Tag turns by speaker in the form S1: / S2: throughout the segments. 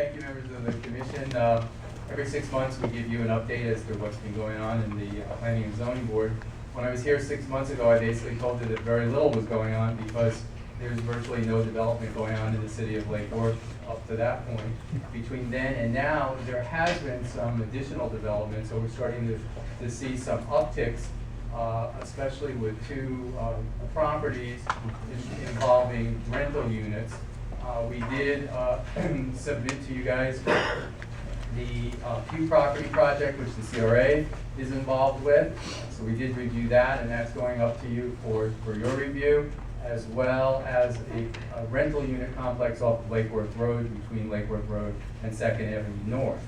S1: Thank you, members of the commission. Every 6 months, we give you an update as to what's been going on in the Planning and Zoning Board. When I was here 6 months ago, I basically told you that very little was going on because there's virtually no development going on in the city of Lake Worth up to that point. Between then and now, there has been some additional development, so we're starting to see some upticks, especially with two properties involving rental units. We did submit to you guys the Pew Property Project, which the CRA is involved with. So we did review that, and that's going up to you for your review, as well as a rental unit complex off of Lake Worth Road, between Lake Worth Road and 2nd Avenue North.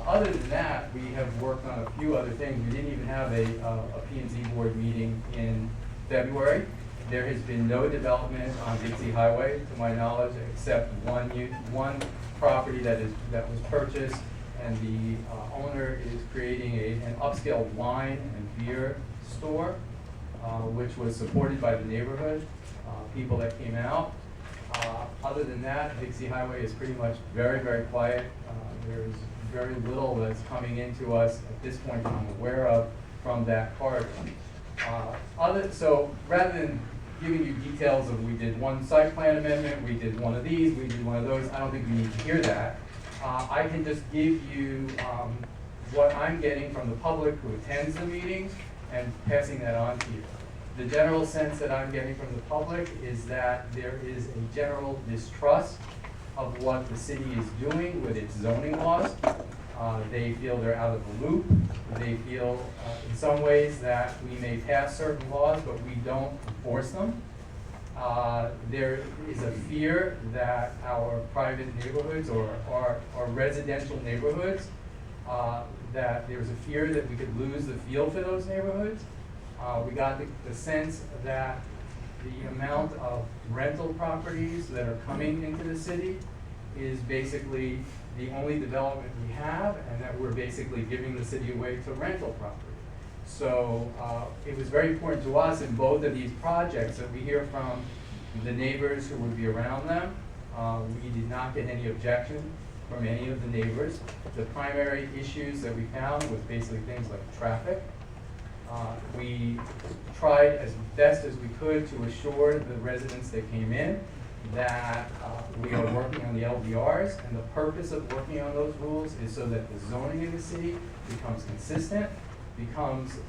S1: Other than that, we have worked on a few other things. We didn't even have a P&Z board meeting in February. There has been no development on Dixie Highway, to my knowledge, except one property that was purchased, and the owner is creating an upscale wine and beer store, which was supported by the neighborhood people that came out. Other than that, Dixie Highway is pretty much very, very quiet. There's very little that's coming into us at this point that I'm aware of from that corridor. So rather than giving you details of we did one site plan amendment, we did one of these, we did one of those, I don't think we need to hear that. I can just give you what I'm getting from the public who attends the meetings and passing that on to you. The general sense that I'm getting from the public is that there is a general distrust of what the city is doing with its zoning laws. They feel they're out of the loop. They feel in some ways that we may pass certain laws, but we don't enforce them. There is a fear that our private neighborhoods or our residential neighborhoods, that there's a fear that we could lose the feel for those neighborhoods. We got the sense that the amount of rental properties that are coming into the city is basically the only development we have, and that we're basically giving the city away to rental property. So it was very important to us in both of these projects that we hear from the neighbors who would be around them. We did not get any objection from any of the neighbors. The primary issues that we found was basically things like traffic. We tried as best as we could to assure the residents that came in that we are working on the LDRs, and the purpose of working on those rules is so that the zoning in the city becomes consistent, becomes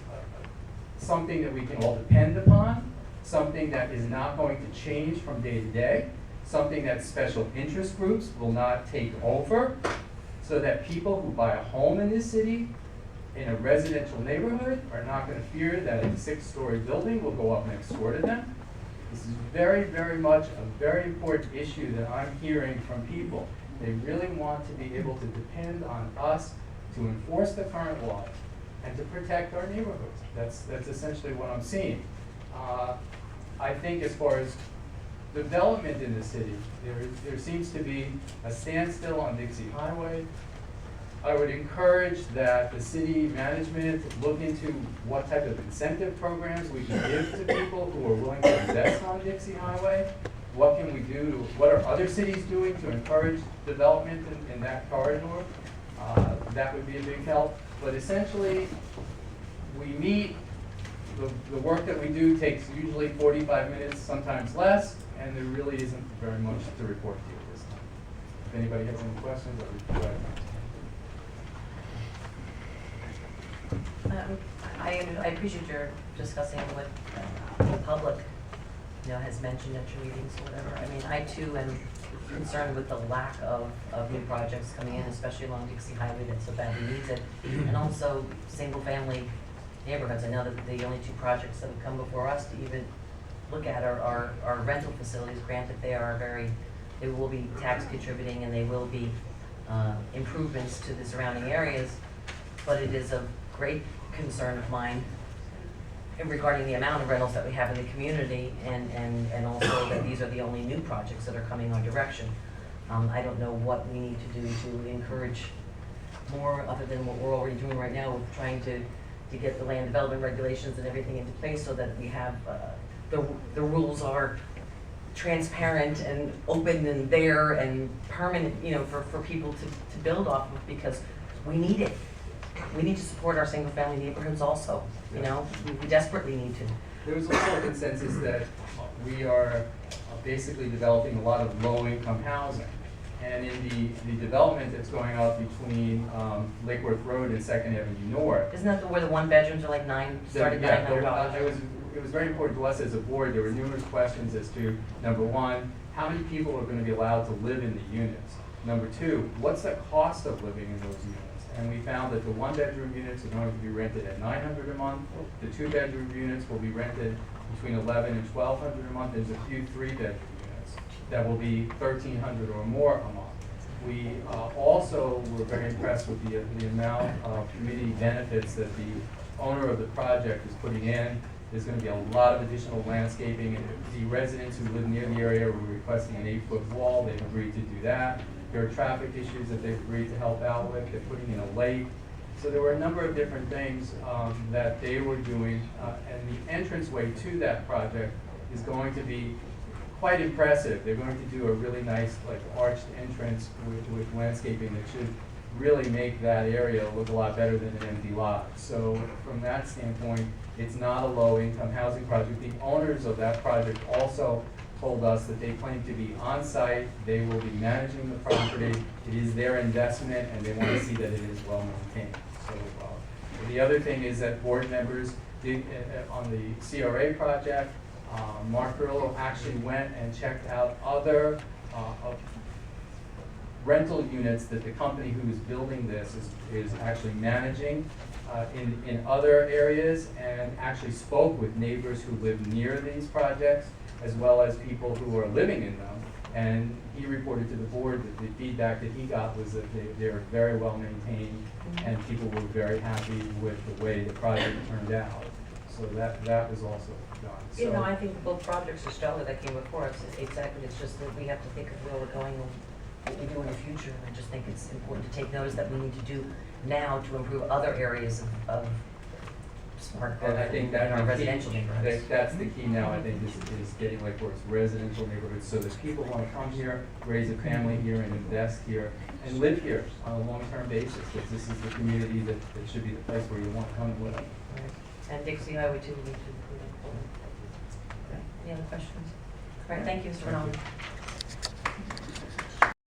S1: something that we can all depend upon, something that is not going to change from day to day, something that special interest groups will not take over, so that people who buy a home in this city in a residential neighborhood are not going to fear that a 6-story building will go up next door to them. This is very, very much a very important issue that I'm hearing from people. They really want to be able to depend on us to enforce the current laws and to protect our neighborhoods. That's essentially what I'm seeing. I think as far as development in the city, there seems to be a standstill on Dixie Highway. I would encourage that the city management look into what type of incentive programs we can give to people who are willing to invest on Dixie Highway. What can we do what are other cities doing to encourage development in that corridor? That would be a big help. But essentially, we meet, the work that we do takes usually 45 minutes, sometimes less, and there really isn't very much to report to you at this time. If anybody has any questions, I'll be glad to answer.
S2: I appreciate your discussing what the public, has mentioned at your meetings or whatever. I mean, I too am concerned with the lack of new projects coming in, especially along Dixie Highway that so badly needs it, and also single-family neighborhoods. I know that the only 2 projects that have come before us to even look at are rental facilities. Granted, they will be tax contributing, and they will be improvements to the surrounding areas, but it is of great concern of mine regarding the amount of rentals that we have in the community, and also that these are the only new projects that are coming our direction. I don't know what we need to do to encourage more other than what we're already doing right now with trying to get the land development regulations and everything into place so that we have the rules are transparent and open and there and permanent, you know, for people to build off of, because we need it. We need to support our single-family neighborhoods also, you know, we desperately need to.
S1: There was also a consensus that we are basically developing a lot of low-income housing. And in the development that's going on between Lake Worth Road and Second Avenue North.
S2: Isn't that where the one bedrooms are like start at $900?
S1: It was very important to us as a board. There were numerous questions as to, number one, how many people are going to be allowed to live in the units? Number two, what's the cost of living in those units? And we found that the one-bedroom units are going to be rented at $900 a month. The two-bedroom units will be rented between $1,100 and $1,200 a month. There's a few three-bedroom units that will be $1,300 or more a month. We also were very impressed with the amount of community benefits that the owner of the project is putting in. There's going to be a lot of additional landscaping, and the residents who live near the area were requesting an 8-foot wall. They've agreed to do that. There are traffic issues that they've agreed to help out with. They're putting in a lake. So there were a number of different things that they were doing, and the entranceway to that project is going to be quite impressive. They're going to do a really nice, like, arched entrance with landscaping that should really make that area look a lot better than an empty lot. So from that standpoint, it's not a low-income housing project. The owners of that project also told us that they plan to be on site. They will be managing the property. It is their investment, and they want to see that it is well maintained. So the other thing is that board members did, on the CRA project, Mark Grillo actually went and checked out other rental units that the company who is building this is actually managing in other areas, and actually spoke with neighbors who live near these projects, as well as people who are living in them. And he reported to the board that the feedback that he got was that they're very well maintained, and people were very happy with the way the project turned out. So that was also done.
S2: You know, I think both projects are stellar that came before us. Exactly, it's just that we have to think of where we're going and what we do in the future. I just think it's important to take notice that we need to do now to improve other areas of smart growth
S1: And I think
S2: in
S1: that
S2: our residential neighborhoods.
S1: that's the key now, I think, is getting like towards residential neighborhoods, so that people want to come here, raise a family here, and invest here, and live here on a long-term basis, because this is the community that should be the place where you want to come and live.
S2: Right. And Dixie Highway too, we need to include it. Okay. Any other questions? All right, thank you, Mr. Rinaldi.